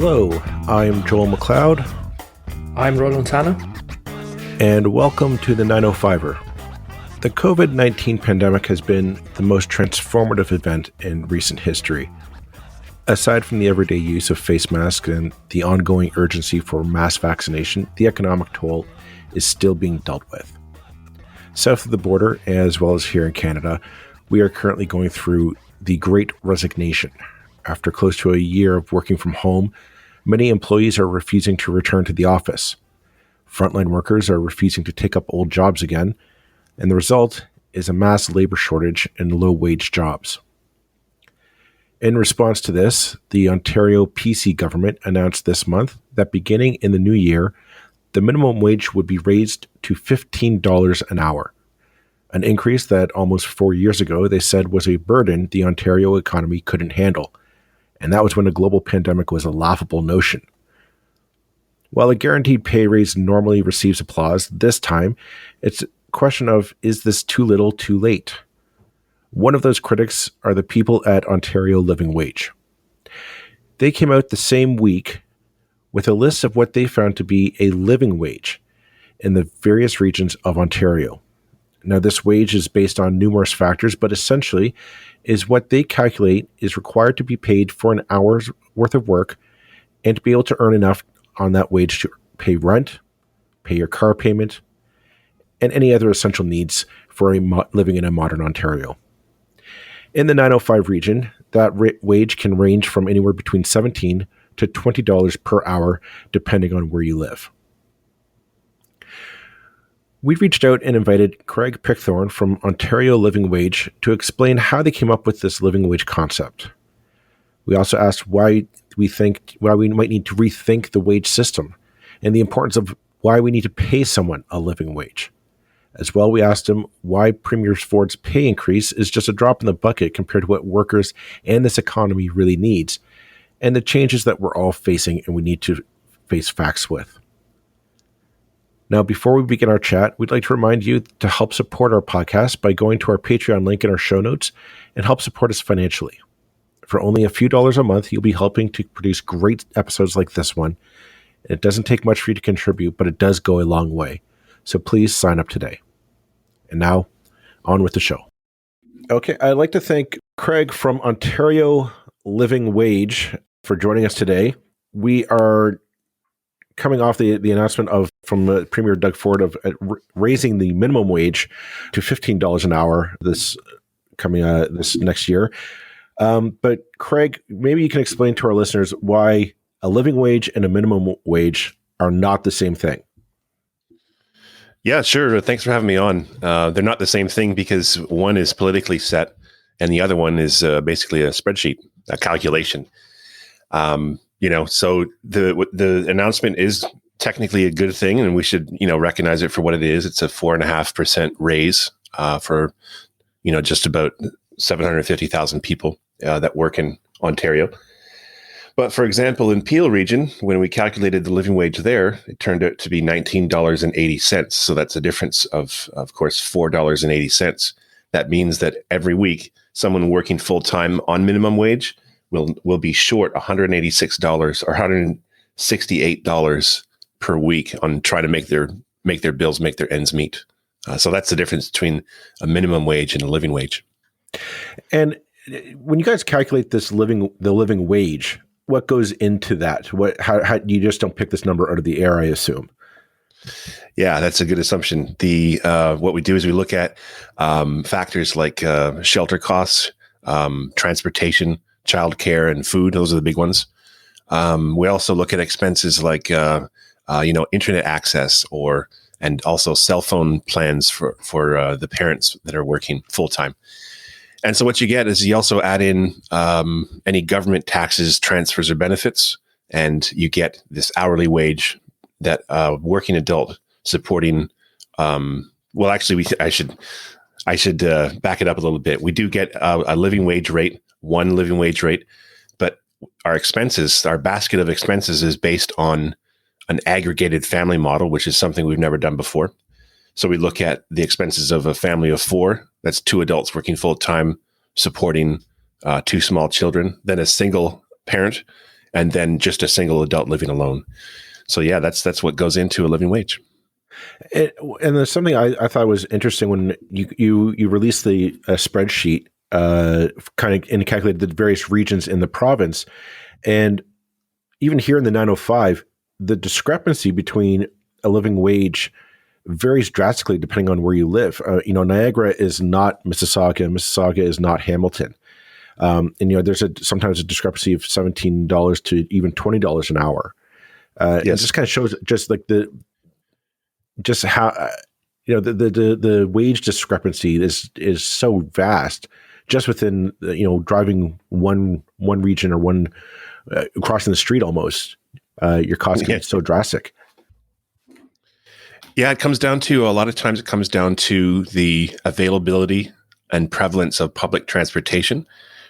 Hello, I'm Joel McLeod. I'm Roland Tanner. And welcome to the 905er. The COVID-19 pandemic has been the most transformative event in recent history. Aside from the everyday use of face masks and the ongoing urgency for mass vaccination, the economic toll is still being dealt with. South of the border, as well as here in Canada, we are currently going through the Great Resignation. After close to a year of working from home, many employees are refusing to return to the office. Frontline workers are refusing to take up old jobs again, and the result is a mass labor shortage and low-wage jobs. In response to this, the Ontario PC government announced this month that beginning in the new year, the minimum wage would be raised to $15 an hour, an increase that almost 4 years ago they said was a burden the Ontario economy couldn't handle. And that was when a global pandemic was a laughable notion. While a guaranteed pay raise normally receives applause, this time it's a question of, is this too little, too late? One of those critics are the people at Ontario Living Wage. They came out the same week with a list of what they found to be a living wage in the various regions of Ontario. Now, this wage is based on numerous factors, but essentially is what they calculate is required to be paid for an hour's worth of work and to be able to earn enough on that wage to pay rent, pay your car payment, and any other essential needs for living in a modern Ontario. In the 905 region, that wage can range from anywhere between $17 to $20 per hour, depending on where you live. We reached out and invited Craig Pickthorne from Ontario Living Wage to explain how they came up with this living wage concept. We also asked why we might need to rethink the wage system and the importance of why we need to pay someone a living wage. As well, we asked him why Premier Ford's pay increase is just a drop in the bucket compared to what workers and this economy really needs, and the changes that we're all facing and we need to face facts with. Now, before we begin our chat, we'd like to remind you to help support our podcast by going to our Patreon link in our show notes and help support us financially. For only a few dollars a month, you'll be helping to produce great episodes like this one. And it doesn't take much for you to contribute, but it does go a long way. So please sign up today. And now, on with the show. Okay, I'd like to thank Craig from Ontario Living Wage for joining us today. We are coming off the announcement from Premier Doug Ford of raising the minimum wage to $15 an hour this next year. But Craig, maybe you can explain to our listeners why a living wage and a minimum wage are not the same thing. Yeah, sure. Thanks for having me on. They're not the same thing because one is politically set and the other one is basically a spreadsheet, a calculation. So the announcement is technically a good thing, and we should, recognize it for what it is. It's a 4.5% raise for, just about 750,000 people that work in Ontario. But for example, in Peel region, when we calculated the living wage there, it turned out to be $19.80. So that's a difference of course, $4.80. That means that every week, someone working full time on minimum wage will be short $186 or $168 per week on trying to make their bills, make their ends meet. So that's the difference between a minimum wage and a living wage. And when you guys calculate the living wage, what goes into that? How you just don't pick this number out of the air, I assume? Yeah, that's a good assumption. What we do is we look at factors like shelter costs, transportation, childcare, and food. Those are the big ones. We also look at expenses like internet access and also cell phone plans for the parents that are working full time. And so what you get is you also add in any government taxes, transfers, or benefits, and you get this hourly wage that working adult supporting. I should back it up a little bit. We do get a living wage rate, one living wage rate, but our basket of expenses is based on an aggregated family model, which is something we've never done before. So we look at the expenses of a family of four. That's two adults working full time, supporting two small children, then a single parent, and then just a single adult living alone. So yeah, that's what goes into a living wage. And there's something I thought was interesting when you released the spreadsheet, kind of and calculated the various regions in the province, and even here in the 905, the discrepancy between a living wage varies drastically depending on where you live. Niagara is not Mississauga, and Mississauga is not Hamilton. And there's sometimes a discrepancy of $17 to even $20 an hour. Yes. It just kind of shows just like how the wage discrepancy is so vast just within driving one region or one crossing the street almost. Your cost can be so drastic. Yeah, it comes down to, a lot of times it comes down to the availability and prevalence of public transportation,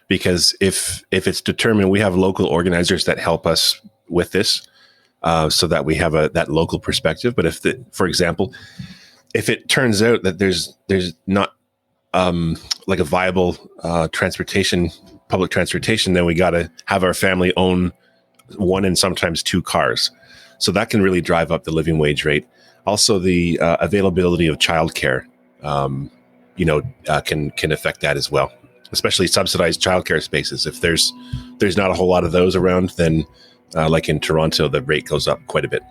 because if it's determined, we have local organizers that help us with this, so that we have that local perspective. But for example, if it turns out that there's not like a viable public transportation, then we got to have our family own one and sometimes two cars. So that can really drive up the living wage rate. Also, the availability of childcare, can affect that as well. Especially subsidized childcare spaces. If there's not a whole lot of those around, then like in Toronto, the rate goes up quite a bit.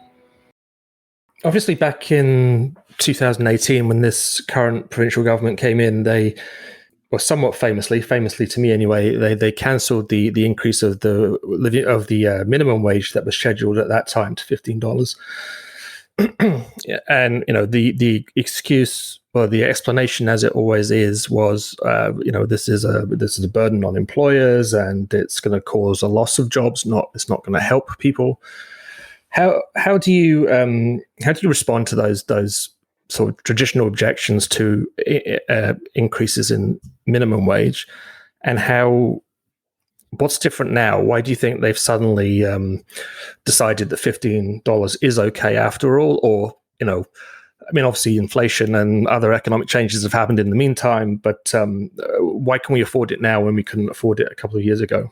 Obviously, back in 2018, when this current provincial government came in, they were somewhat famously to me anyway, they cancelled the increase of the minimum wage that was scheduled at that time to $15. And the excuse, or the explanation, as it always is, was this is a burden on employers, and it's going to cause a loss of jobs. It's not going to help people. How do you respond to those sort of traditional objections to increases in minimum wage, and what's different now? Why do you think they've suddenly decided that $15 is okay after all? Or, obviously inflation and other economic changes have happened in the meantime, but why can we afford it now when we couldn't afford it a couple of years ago?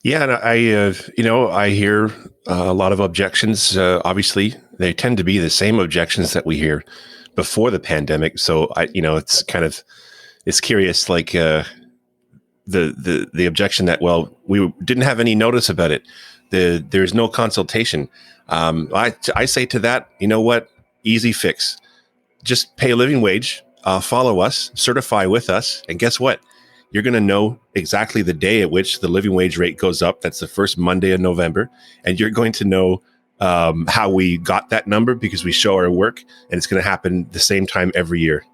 Yeah, and I hear a lot of objections. Obviously, they tend to be the same objections that we hear before the pandemic. So it's curious, like the objection that, well, we didn't have any notice about it. There's no consultation. I say to that, you know what? Easy fix. Just pay a living wage, follow us, certify with us, and guess what? You're going to know exactly the day at which the living wage rate goes up. That's the first Monday of November. And you're going to know how we got that number, because we show our work, and it's going to happen the same time every year.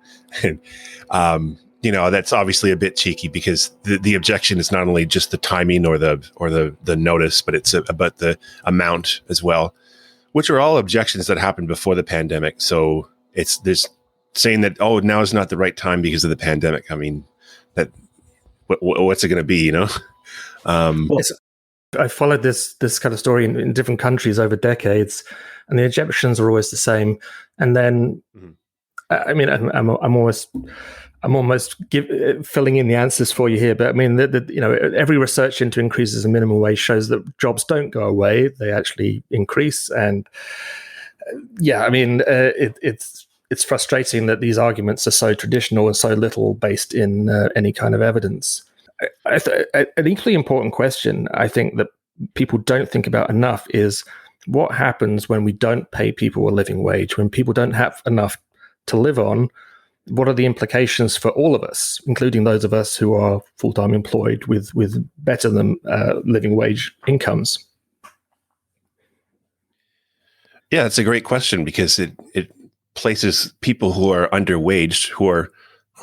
That's obviously a bit cheeky, because the objection is not only just the timing or the notice, but it's about the amount as well, which are all objections that happened before the pandemic. So there's saying that, oh, now is not the right time because of the pandemic. I mean, what's it going to be, I followed this kind of story in different countries over decades, and the objections are always the same. And then, I'm almost filling in the answers for you here, but I mean, every research into increases in minimum wage shows that jobs don't go away; they actually increase. And it's frustrating that these arguments are so traditional and so little based in any kind of evidence. An equally important question, I think, that people don't think about enough is what happens when we don't pay people a living wage, when people don't have enough to live on. What are the implications for all of us, including those of us who are full-time employed with better than living wage incomes? Yeah, it's a great question, because it places people who are underwaged, who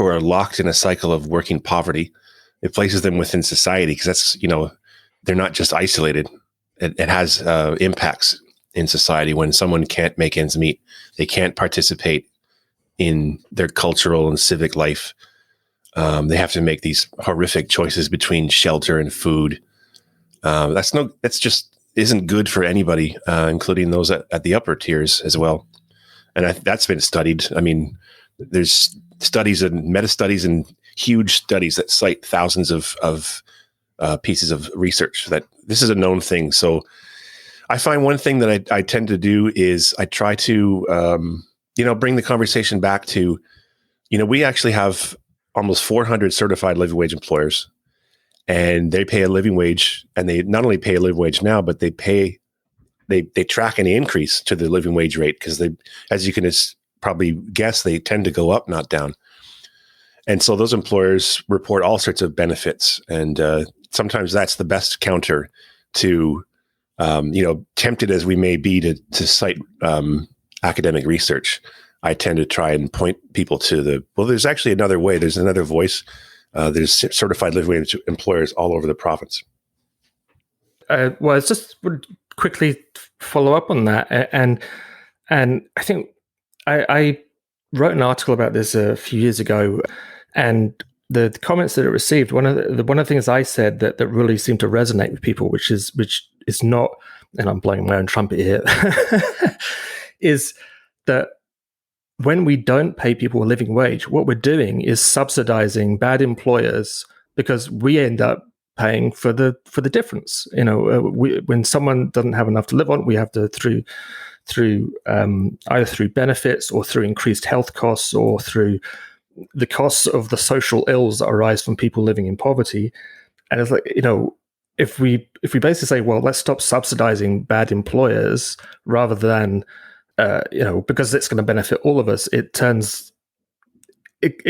are locked in a cycle of working poverty. It places them within society, because that's, they're not just isolated. It has impacts in society. When someone can't make ends meet, they can't participate in their cultural and civic life. They have to make these horrific choices between shelter and food. That's just isn't good for anybody, including those at the upper tiers as well. And that's been studied. I mean, there's studies and meta studies and huge studies that cite thousands of pieces of research that this is a known thing. So I find one thing that I tend to do is I try to, bring the conversation back to, we actually have almost 400 certified living wage employers, and they pay a living wage, and they not only pay a living wage now, but they track any increase to the living wage rate, because they, as you can probably guess, they tend to go up, not down. And so those employers report all sorts of benefits, and sometimes that's the best counter to, tempted as we may be to cite academic research. I tend to try and point people to there's actually another way. There's another voice. There's certified living wage employers all over the province. Well, I just would quickly follow up on that, and I think I wrote an article about this a few years ago, and the comments that it received, one of the things I said that really seemed to resonate with people, which is not, and I'm blowing my own trumpet here, is that when we don't pay people a living wage, what we're doing is subsidizing bad employers, because we end up paying for the difference. When someone doesn't have enough to live on, we have to through either through benefits or through increased health costs or through the costs of the social ills that arise from people living in poverty. And it's like, if we basically say, well, let's stop subsidizing bad employers rather than because it's going to benefit all of us, it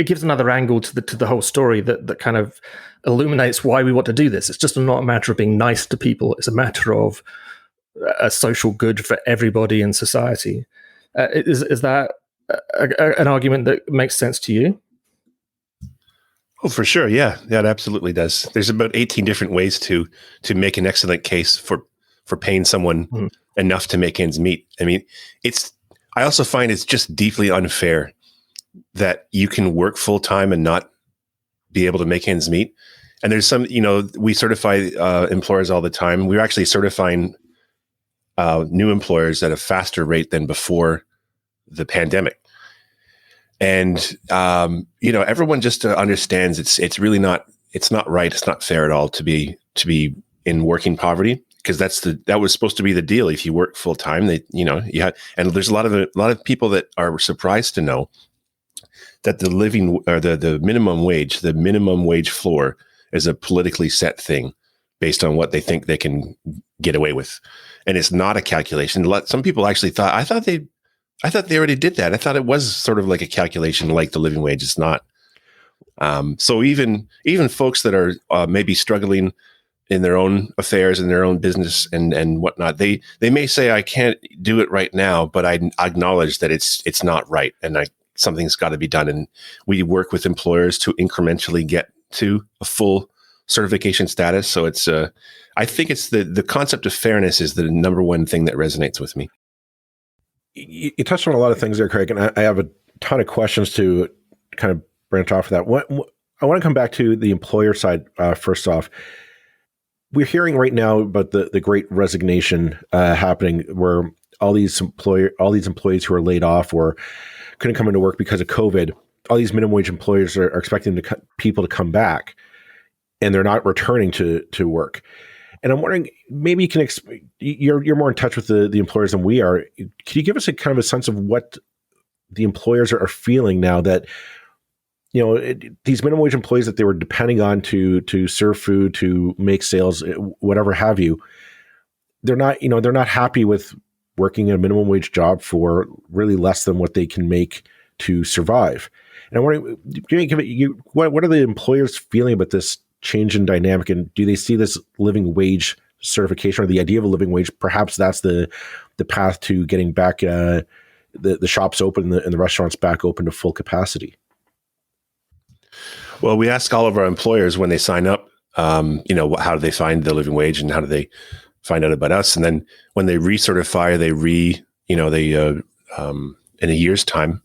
gives another angle to the whole story that kind of illuminates why we want to do this. It's just not a matter of being nice to people. It's a matter of a social good for everybody in society. Is that an argument that makes sense to you? Oh, for sure. Yeah, it absolutely does. There's about 18 different ways to make an excellent case for paying someone enough to make ends meet. I mean, I also find it's just deeply unfair that you can work full time and not be able to make ends meet. And there's some, we certify employers all the time. We're actually certifying new employers at a faster rate than before the pandemic. And, everyone just understands it's really not, it's not right. It's not fair at all to be in working poverty, because that was supposed to be the deal. If you work full time, and there's a lot of people that are surprised to know that the minimum wage floor is a politically set thing based on what they think they can get away with. And it's not a calculation. Some people actually thought, I thought they already did that. I thought it was sort of like a calculation like the living wage. It's not. So even folks that are maybe struggling in their own affairs, in their own business and whatnot, they may say, I can't do it right now, but I acknowledge that it's not right, and something's got to be done. And we work with employers to incrementally get to a full certification status. So it's I think it's the concept of fairness is the number one thing that resonates with me. You touched on a lot of things there, Craig, and I have a ton of questions to kind of branch off of that. I want to come back to the employer side first off. We're hearing right now about the great resignation happening, where all these employees who are laid off or couldn't come into work because of COVID, all these minimum wage employers are expecting people to come back, and they're not returning to work. And I'm wondering, maybe you can you're more in touch with the employers than we are. Can you give us a kind of a sense of what the employers are feeling now that, these minimum wage employees that they were depending on to serve food, to make sales, whatever have you, they're not happy with working a minimum wage job for really less than what they can make to survive. And I'm wondering, what are the employers feeling about this change in dynamic, and do they see this living wage certification or the idea of a living wage? Perhaps that's the path to getting back the shops open and the restaurants back open to full capacity. Well, we ask all of our employers when they sign up, how do they find the living wage and how do they find out about us? And then when they recertify, in a year's time,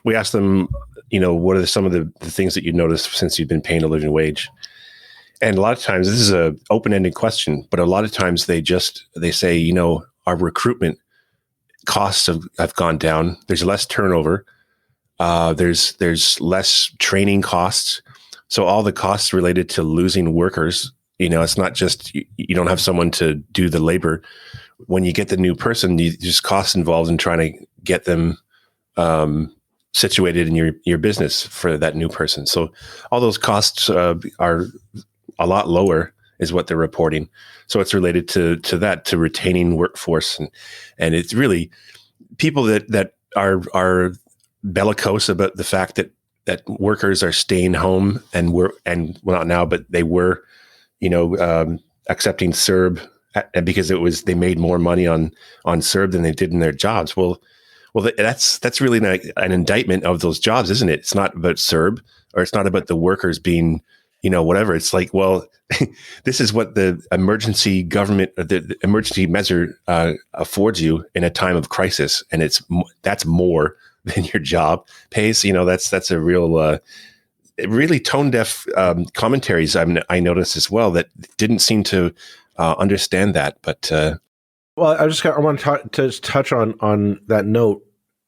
we ask them, what are some of the things that you noticed since you've been paying a living wage? And a lot of times, this is an open-ended question, but a lot of times they say, our recruitment costs have gone down. There's less turnover. There's less training costs. So all the costs related to losing workers It's not just you don't have someone to do the labor. When you get the new person, there's costs involved in trying to get them situated in your business for that new person. So all those costs are a lot lower, is what they're reporting. So it's related to that, to retaining workforce, and it's really people that are bellicose about the fact that workers are staying home and well, not now, but they were, accepting CERB because they made more money on CERB than they did in their jobs. Well, that's really an indictment of those jobs, isn't it? It's not about CERB, or it's not about the workers being, whatever. It's like, well, this is what the emergency government, the emergency measure affords you in a time of crisis, and that's more than your job pays. That's a real, really tone deaf commentaries. I noticed as well that didn't seem to understand that. But well, I want to touch on that note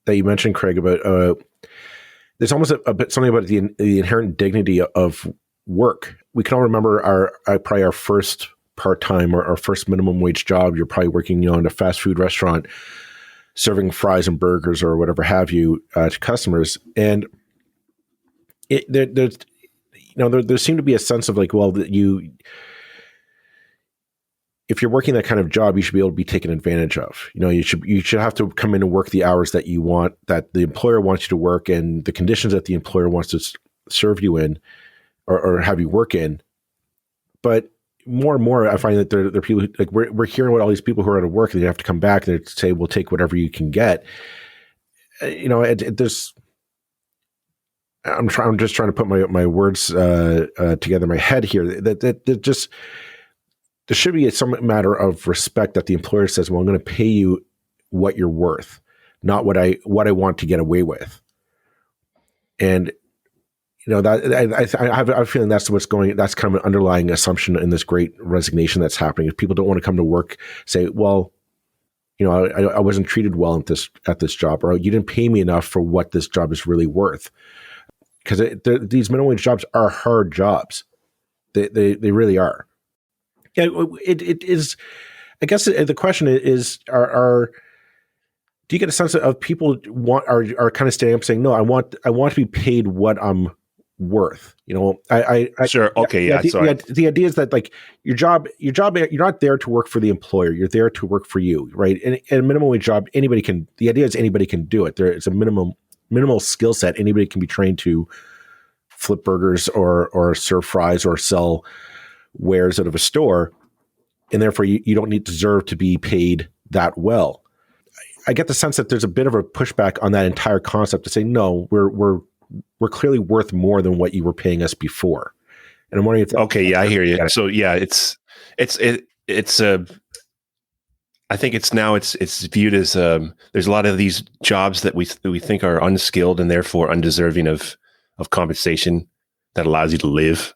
that you mentioned, Craig, about there's almost a bit something about the inherent dignity of work. We can all remember probably our first part-time or our first minimum wage job. You're probably working in a fast food restaurant, serving fries and burgers or whatever have you to customers, and there seemed to be a sense of like, well, that if you're working that kind of job, you should be able to be taken advantage of. You should have to come in and work the hours that you want, that the employer wants you to work, and the conditions that the employer wants to serve you in or have you work in. But more and more, I find that there are people who, like, we're hearing what all these people who are out of work, and they have to come back and they say, "We'll take whatever you can get." There's. I'm just trying to put my words together in my head here. That just. There should be some matter of respect that the employer says, well, I'm going to pay you what you're worth, not what I want to get away with. And, that I have a feeling that's what's going, that's kind of an underlying assumption in this great resignation that's happening. If people don't want to come to work, say, well, I wasn't treated well at this job, or you didn't pay me enough for what this job is really worth. Because these minimum wage jobs are hard jobs. They really are. Yeah, it is. I guess the question is: do you get a sense of people are kind of standing up saying, "No, I want to be paid what I'm worth." Sure, okay, yeah. The idea is that, like, your job, you're not there to work for the employer. You're there to work for you, right? And a minimum wage job, anybody can. The idea is anybody can do it. There is a minimal skill set. Anybody can be trained to flip burgers or serve fries or sell wares out of a store, and therefore you don't deserve to be paid that well. I get the sense that there's a bit of a pushback on that entire concept to say, no, we're clearly worth more than what you were paying us before. And I'm wondering if I hear you. So yeah, it's I think it's viewed as there's a lot of these jobs that we think are unskilled and therefore undeserving of compensation that allows you to live.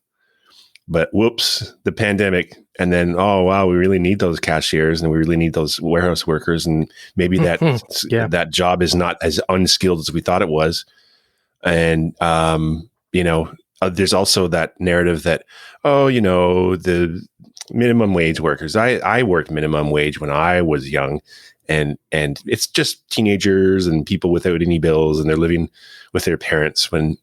But whoops, the pandemic, and then, oh wow, we really need those cashiers and we really need those warehouse workers, and maybe that job is not as unskilled as we thought it was. And there's also that narrative that, the minimum wage workers. I worked minimum wage when I was young, and it's just teenagers and people without any bills, and they're living with their parents when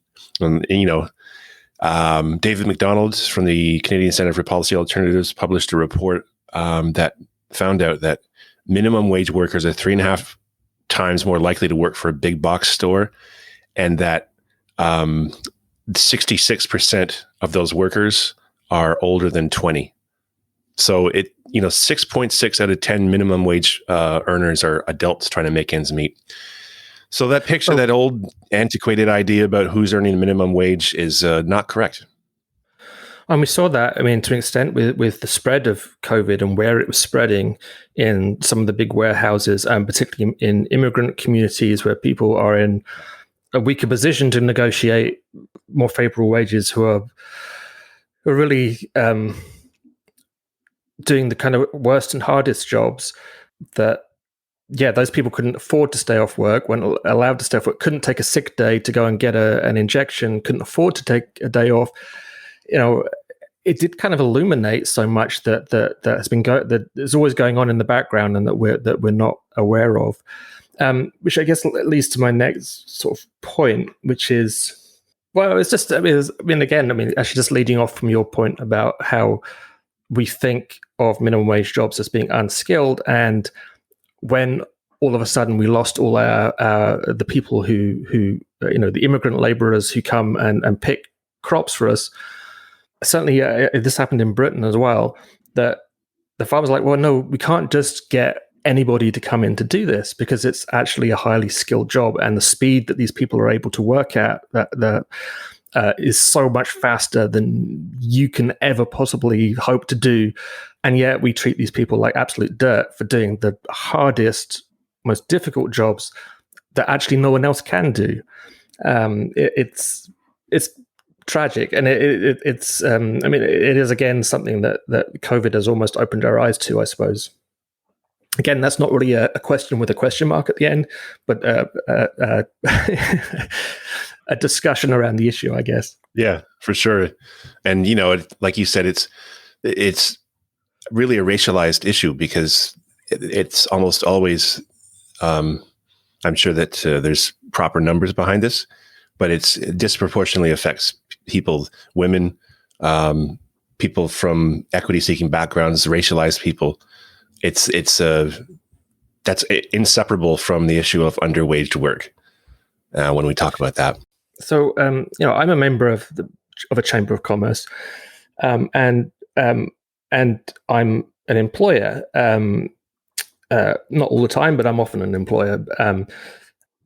David McDonald from the Canadian Centre for Policy Alternatives published a report that found out that minimum wage workers are 3.5 times more likely to work for a big box store, and that 66% of those workers are older than 20. So 6.6 out of 10 minimum wage earners are adults trying to make ends meet. So that picture, that old antiquated idea about who's earning minimum wage is not correct. And we saw that, to an extent with the spread of COVID and where it was spreading in some of the big warehouses, and particularly in immigrant communities where people are in a weaker position to negotiate more favorable wages, who are really doing the kind of worst and hardest jobs that, those people couldn't afford to stay off work, weren't allowed to stay off work, couldn't take a sick day to go and get an injection, couldn't afford to take a day off. it did kind of illuminate so much that has been that is always going on in the background and that we're not aware of. Which I guess leads to my next sort of point, which is, well, it's just, actually just leading off from your point about how we think of minimum wage jobs as being unskilled, and when all of a sudden we lost all the people who the immigrant laborers who come and pick crops for us. Certainly, this happened in Britain as well, that the farmers are like, well, no, we can't just get anybody to come in to do this, because it's actually a highly skilled job, and the speed that these people are able to work at is so much faster than you can ever possibly hope to do. And yet we treat these people like absolute dirt for doing the hardest, most difficult jobs that actually no one else can do. It's tragic, and it is again something that COVID has almost opened our eyes to, I suppose. Again, that's not really a question with a question mark at the end, but a discussion around the issue, I guess. Yeah, for sure. And like you said, it's really a racialized issue, because it's almost always. I'm sure that there's proper numbers behind this, but it disproportionately affects people, women, people from equity-seeking backgrounds, racialized people. It's that's inseparable from the issue of underwaged work when we talk about that. So, I'm a member of a chamber of commerce, and I'm an employer. Not all the time, but I'm often an employer.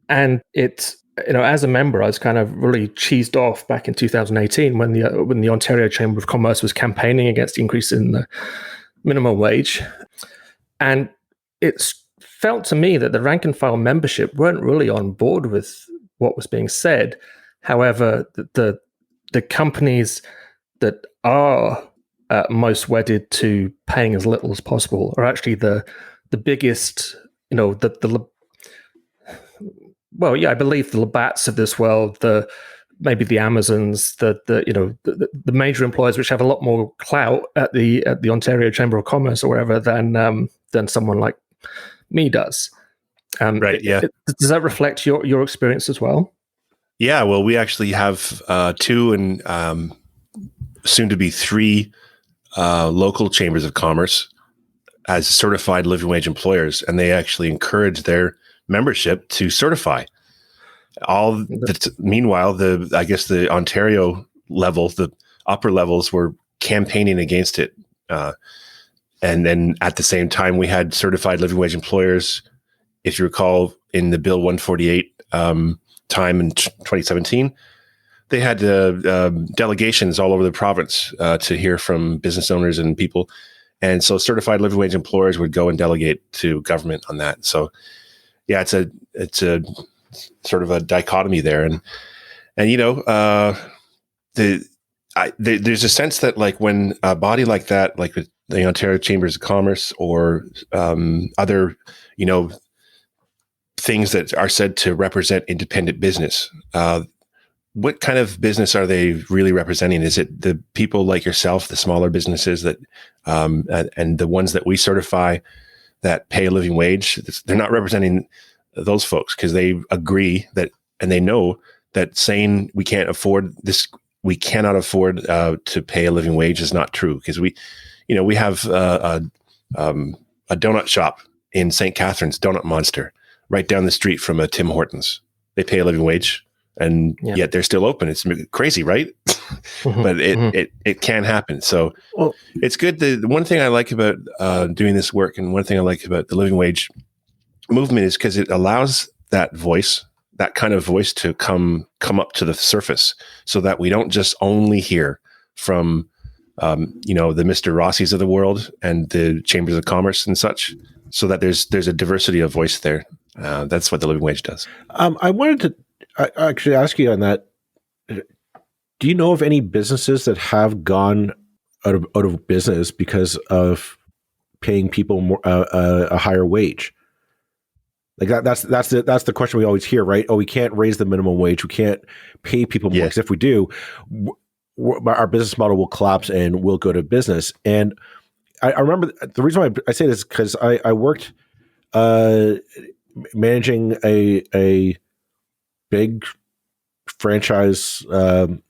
And it's, as a member, I was kind of really cheesed off back in 2018 when the Ontario Chamber of Commerce was campaigning against the increase in the minimum wage. And it felt to me that the rank and file membership weren't really on board with what was being said. However, the companies that are most wedded to paying as little as possible are actually the biggest, I believe the Labatts of this world, maybe the Amazons, the major employers which have a lot more clout at the Ontario Chamber of Commerce or wherever than someone like me does. Right. Yeah. Does that reflect your experience as well? Yeah. Well, we actually have 2 and soon to be 3 local chambers of commerce as certified living wage employers, and they actually encourage their membership to certify. Meanwhile, the Ontario level, the upper levels were campaigning against it. And then at the same time, we had certified living wage employers, if you recall, in the Bill 148 time in 2017, they had delegations all over the province to hear from business owners and people. And so certified living wage employers would go and delegate to government on that. So yeah, it's a sort of a dichotomy there. And there's a sense that, like, when a body like that, like the Ontario Chambers of Commerce or other, things that are said to represent independent business, what kind of business are they really representing? Is it the people like yourself, the smaller businesses that, and the ones that we certify that pay a living wage? They're not representing those folks, because they agree that, and they know that saying we cannot afford to pay a living wage is not true. Because we have a donut shop in St. Catharines, Donut Monster, right down the street from a Tim Hortons. They pay a living wage, and yet they're still open. It's crazy, right? Mm-hmm. But it can happen. So it's good. The one thing I like about doing this work, and one thing I like about the living wage movement, is because it allows that voice, that kind of voice, to come up to the surface, so that we don't just only hear from the Mr. Rossies of the world and the chambers of commerce and such, so that there's a diversity of voice there. That's what the living wage does. I wanted to actually ask you on that. Do you know of any businesses that have gone out of business because of paying people more a higher wage? Like that's the question we always hear, right? Oh, we can't raise the minimum wage. We can't pay people more, because if we do, our business model will collapse and we'll go to business. And I remember the reason why I say this is because I worked managing a big franchise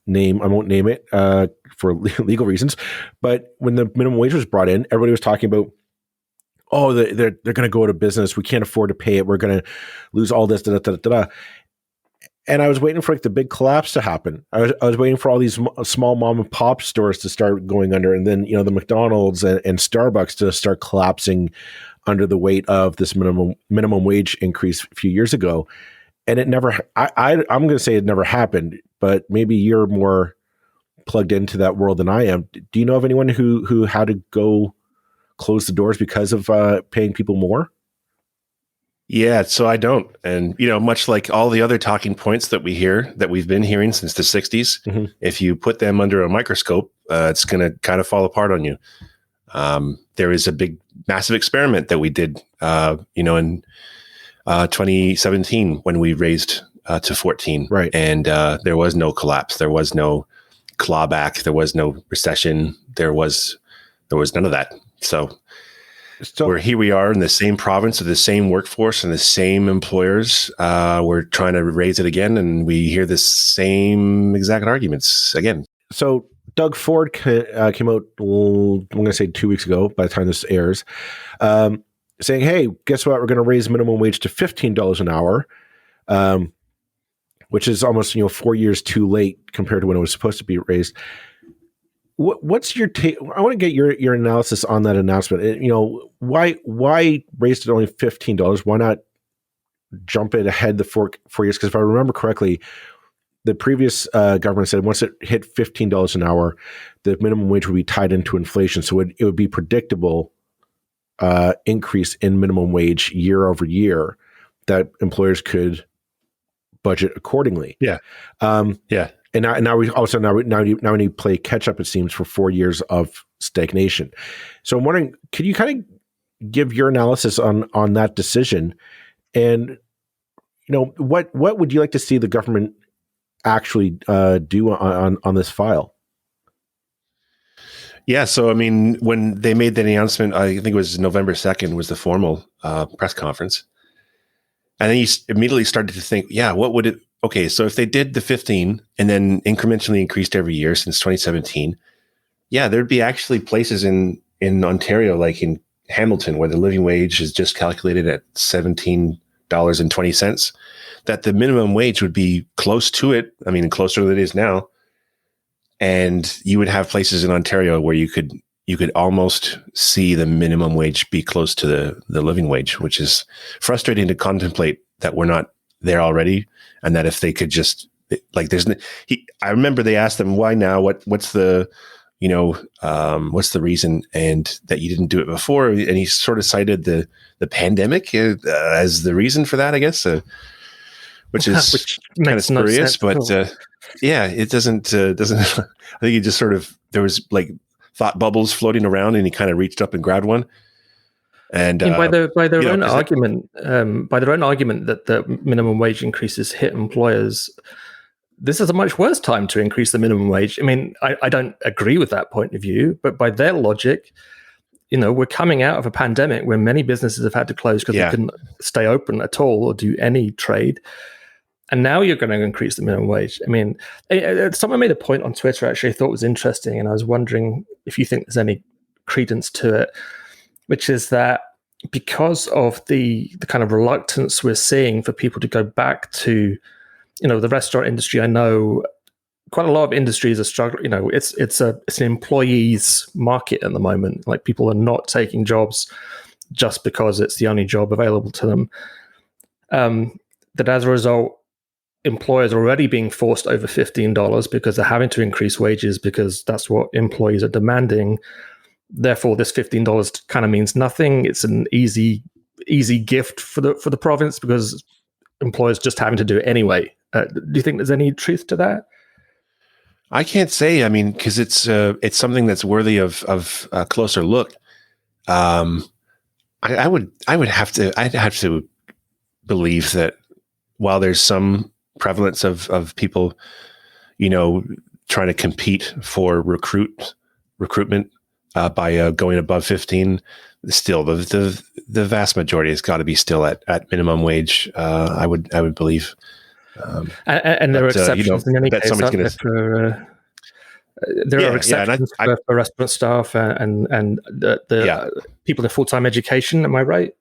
name. I won't name it for legal reasons. But when the minimum wage was brought in, everybody was talking about, oh, they're going to go out of business. We can't afford to pay it. We're going to lose all this. Da, da, da, da, da. And I was waiting for like the big collapse to happen. I was waiting for all these small mom and pop stores to start going under, and then the McDonald's and Starbucks to start collapsing under the weight of this minimum wage increase a few years ago. And it never. I'm going to say it never happened, but maybe you're more plugged into that world than I am. Do you know of anyone who had to go close the doors because of paying people more? Yeah, so I don't. And, much like all the other talking points that we hear, that we've been hearing since the 60s, if you put them under a microscope, it's going to kind of fall apart on you. There is a big, massive experiment that we did, in 2017 when we raised to 14. Right. And there was no collapse. There was no clawback. There was no recession. There was none of that. So here we are in the same province with the same workforce and the same employers. We're trying to raise it again, and we hear the same exact arguments again. So Doug Ford came out, I'm going to say 2 weeks ago by the time this airs, saying, hey, guess what? We're going to raise minimum wage to $15 an hour, which is almost 4 years too late compared to when it was supposed to be raised. What's your take? I want to get your analysis on that announcement. Why raise it to only $15? Why not jump it ahead the 4 years? Because if I remember correctly, the previous government said once it hit $15 an hour, the minimum wage would be tied into inflation, so it would be predictable increase in minimum wage year over year that employers could budget accordingly. Yeah. Yeah. And now we need to play catch up, it seems, for 4 years of stagnation. So I'm wondering, could you kind of give your analysis on that decision? And what would you like to see the government actually do on this file? Yeah, so I mean, when they made that announcement, I think it was November 2nd was the formal press conference. And then you immediately started to think, yeah, what would it? Okay, so if they did the 15 and then incrementally increased every year since 2017, yeah, there'd be actually places in Ontario, like in Hamilton, where the living wage is just calculated at $17.20, that the minimum wage would be close to it. I mean, closer than it is now. And you would have places in Ontario where you could almost see the minimum wage be close to the living wage, which is frustrating to contemplate that we're not there already. And that if they could just I remember they asked them, why now? What's the reason? And that you didn't do it before. And he sort of cited the pandemic as the reason for that, I guess, which is kind of spurious, but yeah, it doesn't, I think he just sort of, there was like thought bubbles floating around and he kind of reached up and grabbed one. And by their own argument that the minimum wage increases hit employers, this is a much worse time to increase the minimum wage. I mean, I don't agree with that point of view, but by their logic, we're coming out of a pandemic where many businesses have had to close because they couldn't stay open at all or do any trade. And now you're going to increase the minimum wage. I mean, someone made a point on Twitter actually I thought was interesting, and I was wondering if you think there's any credence to it, which is that because of the kind of reluctance we're seeing for people to go back to, the restaurant industry. I know quite a lot of industries are struggling. It's an employees market at the moment. Like, people are not taking jobs just because it's the only job available to them. That as a result, employers are already being forced over $15 because they're having to increase wages because that's what employees are demanding. Therefore, this $15 kind of means nothing. It's an easy gift for the province because employers just having to do it anyway. Do you think there's any truth to that? I can't say. I mean, because it's something that's worthy of a closer look. I'd have to believe that while there's some prevalence of people, trying to compete for recruitment by going above 15. Still, the vast majority has got to be still at minimum wage. I would believe. And there are exceptions in any case. There are exceptions for restaurant staff and the people in full-time education. Am I right?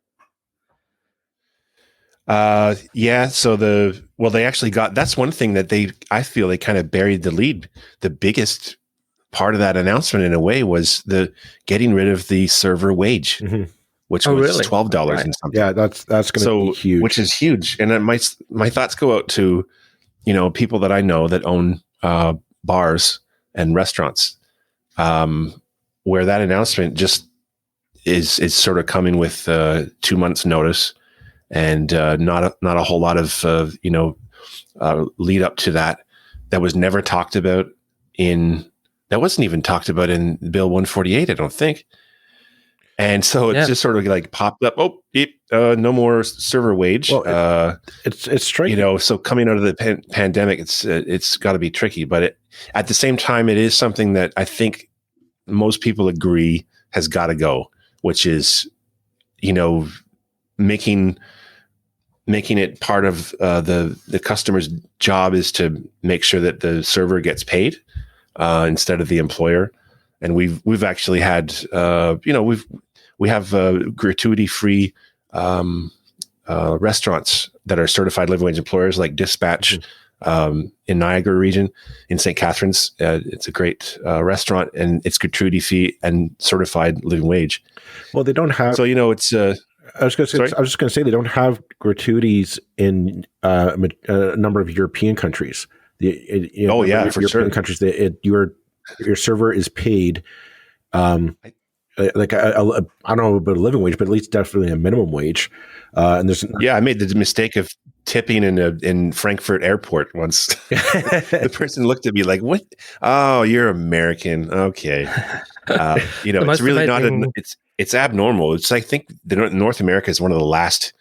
Yeah. So they actually got, that's one thing that I feel they kind of buried the lead. The biggest part of that announcement in a way was the getting rid of the server wage, which was really? $12 and something. Yeah. That's going to be huge, which is huge. And my thoughts go out to, people that I know that own, bars and restaurants, where that announcement just is sort of coming with 2 months notice. And not a whole lot of lead up to that was never talked about that wasn't even talked about in Bill 148, I don't think. And so it's just sort of like popped up. Oh, no more server wage. Well, it's striking. So coming out of the pandemic, it's got to be tricky. But at the same time, it is something that I think most people agree has got to go, which is making it part of the customer's job is to make sure that the server gets paid instead of the employer. And we've actually had we have gratuity free restaurants that are certified living wage employers, like Dispatch in Niagara region in St. Catharines. It's a great restaurant, and it's gratuity fee and certified living wage. Well, they don't have. So it's. I was just going to say they don't have gratuities in a number of European countries. For European sure. Countries, your server is paid. Like I don't know about a living wage, but at least definitely a minimum wage. And there's I made the mistake of tipping in Frankfurt Airport once. The person looked at me like, "What? Oh, you're American, okay." It's really not. It's abnormal. It's, I think, North America is one of the last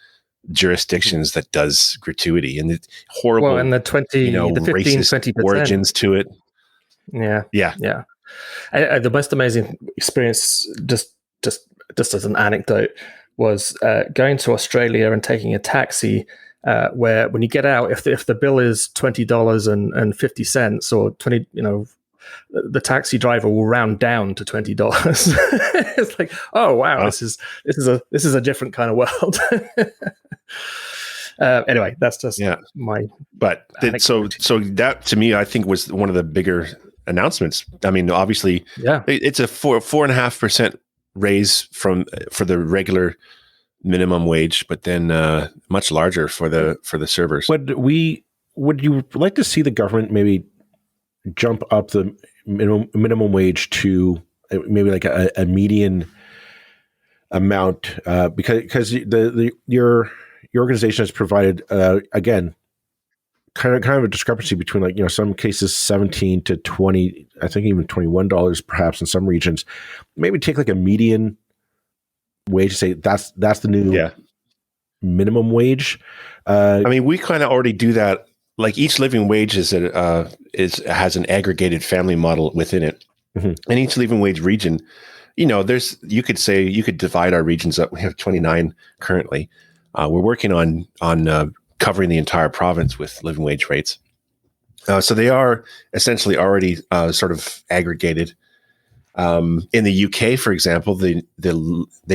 jurisdictions that does gratuity, and it's horrible. Well, and the 15-20% origins to it. Yeah. The most amazing experience, just as an anecdote, was going to Australia and taking a taxi. Where when you get out, if the bill is $20.50 or 20, the taxi driver will round down to $20. It's like, oh wow, this is a different kind of world. Anyway, that's just my. But so that to me, I think was one of the bigger announcements. I mean, obviously, it's a 4.5% raise for the regular minimum wage, but then much larger for the servers. Would you like to see the government maybe jump up the minimum wage to maybe like a median amount, because your organization has provided again kind of a discrepancy between, like, some cases $17 to $20, I think even $21 perhaps in some regions. Maybe take like a median wage, say that's the new minimum wage. I mean, we kind of already do that. Like, each living wage has an aggregated family model within it, and each living wage region, you could divide our regions up. We have 29 currently. We're working on covering the entire province with living wage rates. So they are essentially already sort of aggregated. In the UK, for example, they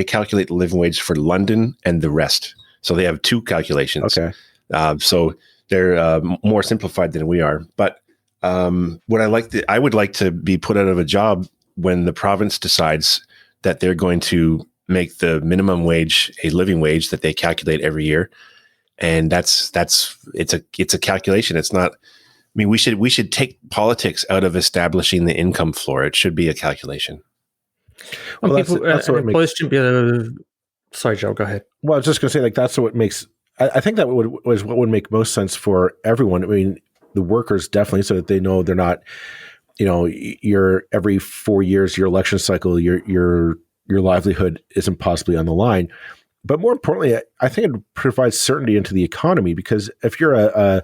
calculate the living wage for London and the rest. So they have two calculations. Okay. So they're more simplified than we are. But what I would like to be put out of a job when the province decides that they're going to make the minimum wage a living wage that they calculate every year. And it's a calculation. It's not. I mean, we should take politics out of establishing the income floor. It should be a calculation. Well, employees shouldn't be able to. Sorry, Joe. Go ahead. Well, I was just going to say, like, that's what makes. I think that was what would make most sense for everyone. I mean, the workers definitely, so that they know they're not. Your every 4 years, your election cycle, your livelihood isn't possibly on the line. But more importantly, I think it provides certainty into the economy, because if you're an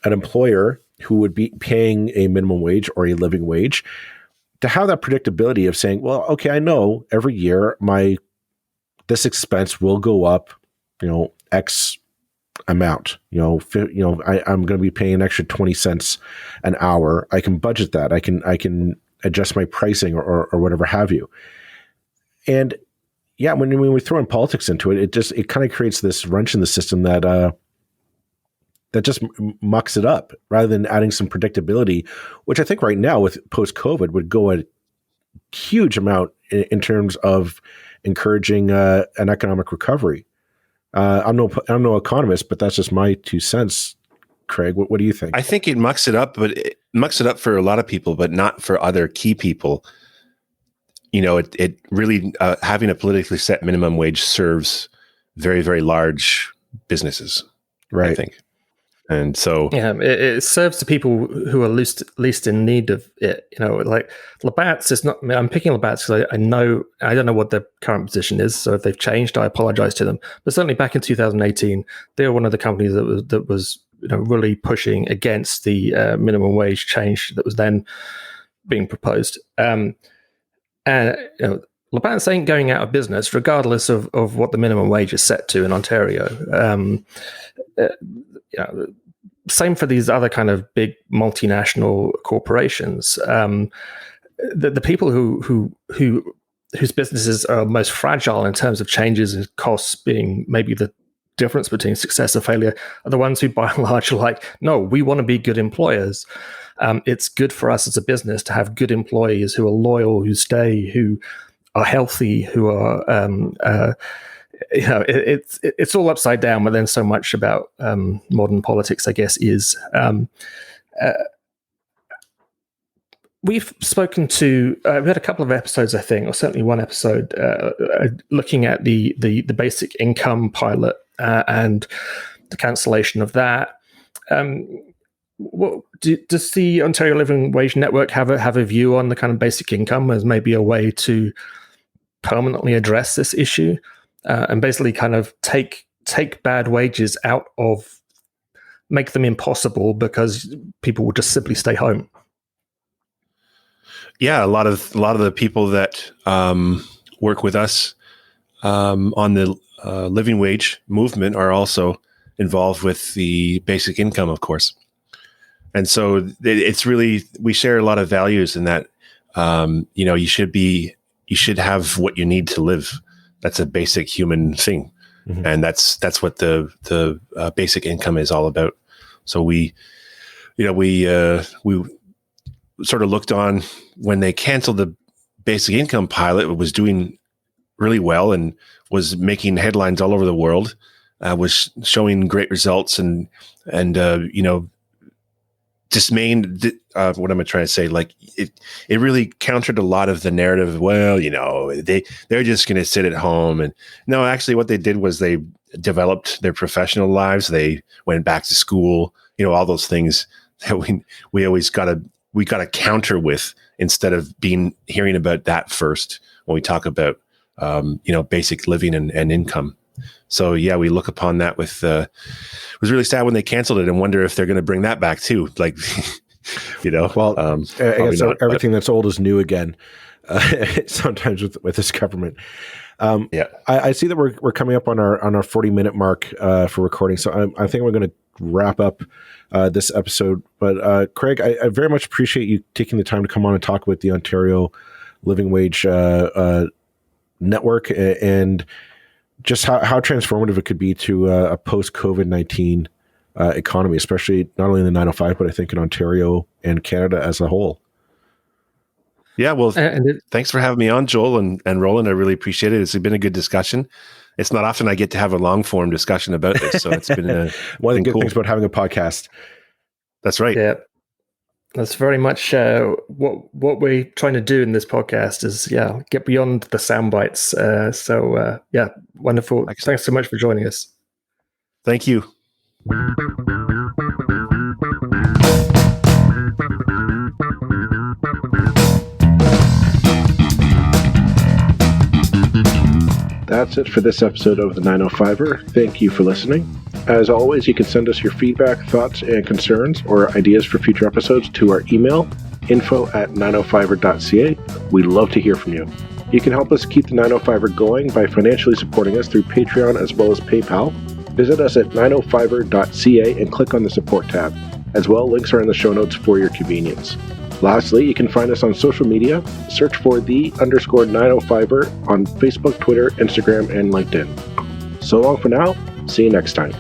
employer who would be paying a minimum wage or a living wage, to have that predictability of saying, well, okay, I know every year this expense will go up, X amount, I'm going to be paying an extra 20 cents an hour. I can budget that. I can adjust my pricing or whatever have you. And yeah, when we throw in politics into it, it kind of creates this wrench in the system that just mucks it up rather than adding some predictability, which I think right now with post-COVID would go a huge amount in terms of encouraging an economic recovery. I'm no economist, but that's just my 2 cents. Craig, what do you think? I think it mucks it up, but it mucks it up for a lot of people, but not for other key people. It really, having a politically set minimum wage serves very, very large businesses, right? I think. And so, it serves the people who are least in need of it. Like Labatt's is not. I'm picking Labatt's because I don't know what their current position is. So if they've changed, I apologize to them. But certainly back in 2018, they were one of the companies that was really pushing against the minimum wage change that was then being proposed. Labatt's ain't going out of business, regardless of what the minimum wage is set to in Ontario. Same for these other kind of big multinational corporations. The people whose businesses are most fragile in terms of changes in costs being maybe the difference between success or failure are the ones who, by and large, are like, no, we want to be good employers. It's good for us as a business to have good employees who are loyal, who stay, who are healthy, who are. It's all upside down, but then so much about modern politics, I guess, is. We've spoken to. We had a couple of episodes, I think, or certainly one episode, looking at the basic income pilot and the cancellation of that. Does the Ontario Living Wage Network have a view on the kind of basic income as maybe a way to permanently address this issue? And basically kind of take bad wages out of, make them impossible because people will just simply stay home. Yeah, a lot of the people that work with us on the living wage movement are also involved with the basic income, of course. And so it's really, we share a lot of values in that, you should have what you need to live. That's a basic human thing. Mm-hmm. And that's what the basic income is all about. So we sort of looked on when they canceled the basic income pilot. It was doing really well and was making headlines all over the world, was showing great results and dismaying, what am I trying to say? Like it really countered a lot of the narrative. Well, they're just going to sit at home. And no, actually what they did was they developed their professional lives. They went back to school, all those things that we always got to counter with instead of hearing about that first when we talk about, basic living and income. So yeah, we look upon that with, it was really sad when they canceled it and wonder if they're going to bring that back too. Like, I guess everything that's old is new again. Sometimes with this government. I see that we're coming up on our 40-minute mark for recording. So I think we're going to wrap up this episode. But Craig, I very much appreciate you taking the time to come on and talk about the Ontario Living Wage Network and just how transformative it could be to a post-COVID-19 economy, especially not only in the 905, but I think in Ontario and Canada as a whole. Yeah, well, thanks for having me on, Joel and Roland. I really appreciate it. It's been a good discussion. It's not often I get to have a long-form discussion about this, so it's been one of the good things about having a podcast. That's right. Yeah, that's very much what we're trying to do in this podcast is, get beyond the sound bites. Wonderful. Excellent. Thanks so much for joining us. Thank you. That's it for this episode of the 905er. Thank you for listening. As always, you can send us your feedback, thoughts, and concerns or ideas for future episodes to our email, info@905er.ca. We'd love to hear from you. You can help us keep the 905er going by financially supporting us through Patreon as well as PayPal. Visit us at 905er.ca and click on the support tab. As well, links are in the show notes for your convenience. Lastly, you can find us on social media. Search for _905er on Facebook, Twitter, Instagram, and LinkedIn. So long for now. See you next time.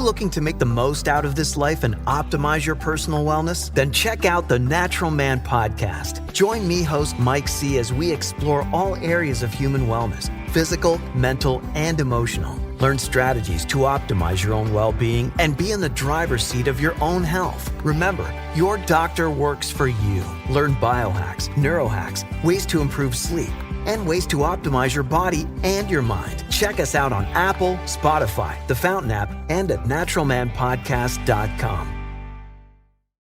Looking to make the most out of this life and optimize your personal wellness? Then check out the Natural Man Podcast. Join me, host Mike C., as we explore all areas of human wellness, physical, mental, and emotional. Learn strategies to optimize your own well-being and be in the driver's seat of your own health. Remember, your doctor works for you. Learn biohacks, neurohacks, ways to improve sleep, and ways to optimize your body and your mind. Check us out on Apple, Spotify, the Fountain app, and at naturalmanpodcast.com.